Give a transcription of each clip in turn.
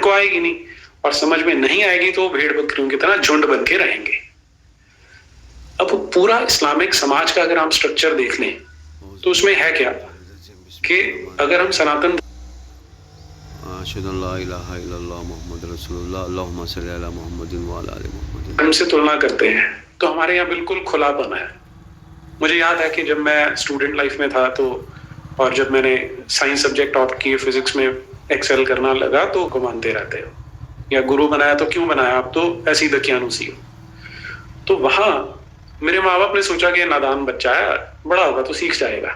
को आएगी नहीं, और समझ में नहीं आएगी तो भेड़ बकरियों की तरह झुंड बन के रहेंगे। अब पूरा इस्लामिक समाज का अगर हम स्ट्रक्चर देख लें तो उसमें है क्या कि अगर हम सनातन धर्म से तुलना करते हैं तो हमारे यहाँ बिल्कुल खुलापन है। मुझे याद है कि जब मैं स्टूडेंट लाइफ में था तो, और जब मैंने साइंस सब्जेक्ट ऑप्ट किए, फिजिक्स में एक्सेल करना लगा, तो को मानते रहते हो या गुरु बनाया तो क्यों बनाया, आप तो ऐसी दकियानुसी हो। तो वहां मेरे माँ बाप ने सोचा कि नादान बच्चा है, बड़ा होगा तो सीख जाएगा,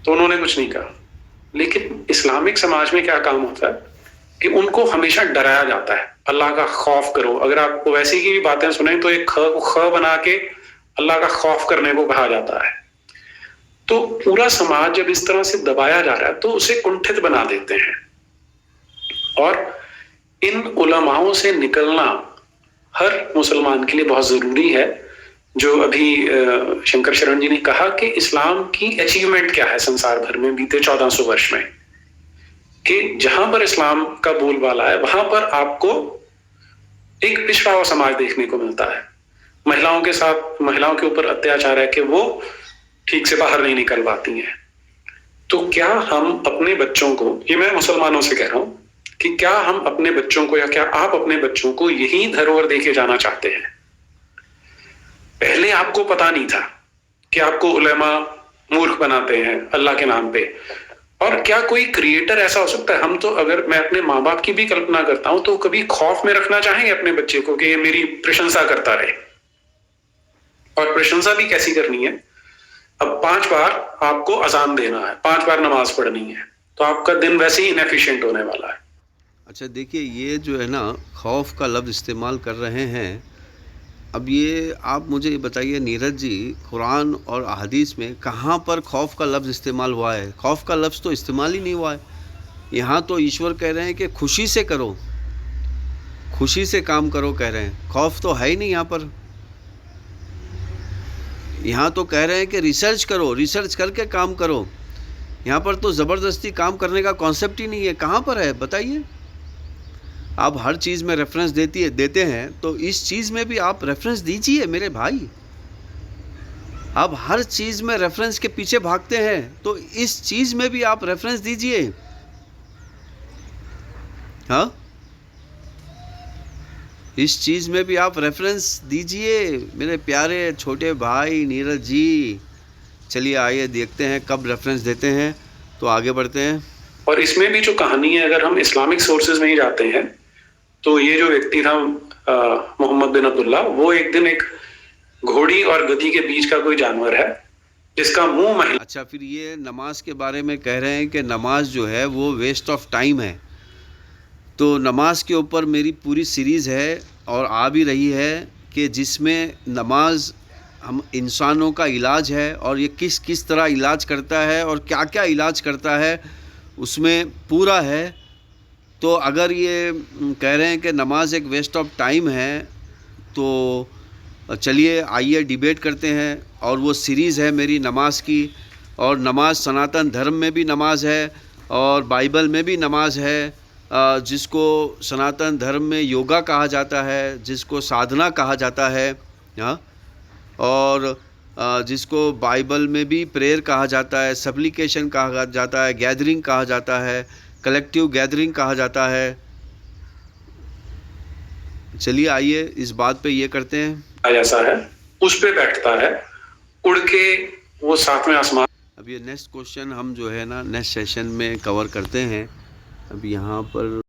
तो उन्होंने कुछ नहीं कहा। लेकिन इस्लामिक समाज में क्या काम होता है कि उनको हमेशा डराया जाता है, अल्लाह का खौफ करो। अगर आप वैसी की भी बातें सुने तो एक ख को ख बना के अल्लाह का खौफ करने को कहा जाता है। तो पूरा समाज जब इस तरह से दबाया जा रहा है तो उसे कुंठित बना देते हैं। और इन उलमाओं से निकलना हर मुसलमान के लिए बहुत जरूरी है। जो अभी शंकर शरण जी ने कहा कि इस्लाम की अचीवमेंट क्या है संसार भर में बीते 1400 वर्ष में, कि जहां पर इस्लाम का बोलबाला है वहां पर आपको एक पिछड़ा हुआ समाज देखने को मिलता है। महिलाओं के साथ, महिलाओं के ऊपर अत्याचार है कि वो ठीक से बाहर नहीं निकल पाती हैं। तो क्या हम अपने बच्चों को, ये मैं मुसलमानों से कह रहा हूं, कि क्या हम अपने बच्चों को या क्या आप अपने बच्चों को यही धरोहर देके जाना चाहते हैं? पहले आपको पता नहीं था कि आपको उलेमा मूर्ख बनाते हैं अल्लाह के नाम पे। और क्या कोई क्रिएटर ऐसा हो सकता है? हम तो, अगर मैं अपने माँ बाप की भी कल्पना करता हूं तो कभी खौफ में रखना चाहेंगे अपने बच्चे को कि ये मेरी प्रशंसा करता रहे। और प्रशंसा भी कैसी करनी है? अब 5 बार आपको अजान देना है, 5 बार नमाज पढ़नी है, तो आपका दिन वैसे ही इनएफिशिएंट होने वाला है। अच्छा देखिए, ये जो है ना खौफ का लफ्ज़ इस्तेमाल कर रहे हैं। अब ये आप मुझे बताइए नीरज जी, कुरान और अहदीस में कहाँ पर खौफ का लफ्ज़ इस्तेमाल हुआ है? खौफ का लफ्ज़ तो इस्तेमाल ही नहीं हुआ है। यहाँ तो ईश्वर कह रहे हैं कि खुशी से करो, खुशी से काम करो कह रहे हैं। खौफ तो है ही नहीं यहाँ पर। यहाँ तो कह रहे हैं कि रिसर्च करो, रिसर्च करके काम करो। यहाँ पर तो ज़बरदस्ती काम करने का कॉन्सेप्ट ही नहीं है। कहाँ पर है बताइए? आप हर चीज़ में रेफरेंस देते हैं तो इस चीज़ में भी आप रेफरेंस दीजिए मेरे भाई। आप हर चीज़ में रेफरेंस के पीछे भागते हैं तो इस चीज़ में भी आप रेफरेंस दीजिए। हाँ, इस चीज़ में भी आप रेफरेंस दीजिए मेरे प्यारे छोटे भाई नीरज जी। चलिए आइए देखते हैं कब रेफरेंस देते हैं, तो आगे बढ़ते हैं। और इसमें भी जो कहानी है, अगर हम इस्लामिक सोर्सेज में ही जाते हैं तो ये जो व्यक्ति था मोहम्मद बिन अब्दुल्ला, वो एक दिन एक घोड़ी और गधी के बीच का कोई जानवर है जिसका मुंह महिला। अच्छा, फिर ये नमाज के बारे में कह रहे हैं कि नमाज जो है वो वेस्ट ऑफ टाइम है। तो नमाज के ऊपर मेरी पूरी सीरीज़ है और आ भी रही है कि जिसमें नमाज हम इंसानों का इलाज है और ये किस किस तरह इलाज करता है और क्या क्या इलाज करता है उसमें पूरा है। तो अगर ये कह रहे हैं कि नमाज एक वेस्ट ऑफ टाइम है तो चलिए आइए डिबेट करते हैं। और वो सीरीज़ है मेरी नमाज की, और नमाज सनातन धर्म में भी नमाज है और बाइबल में भी नमाज है, जिसको सनातन धर्म में योगा कहा जाता है, जिसको साधना कहा जाता है, हाँ, और जिसको बाइबल में भी प्रेयर कहा जाता है, सप्लिकेशन कहा जाता है, गैदरिंग कहा जाता है, कलेक्टिव गैदरिंग कहा जाता है। चलिए आइए इस बात पे ये करते हैं। ऐसा है, उस पे बैठता है उड़ के वो 7वें आसमान। अब ये नेक्स्ट क्वेश्चन हम जो है ना नेक्स्ट सेशन में कवर करते हैं। अब यहाँ पर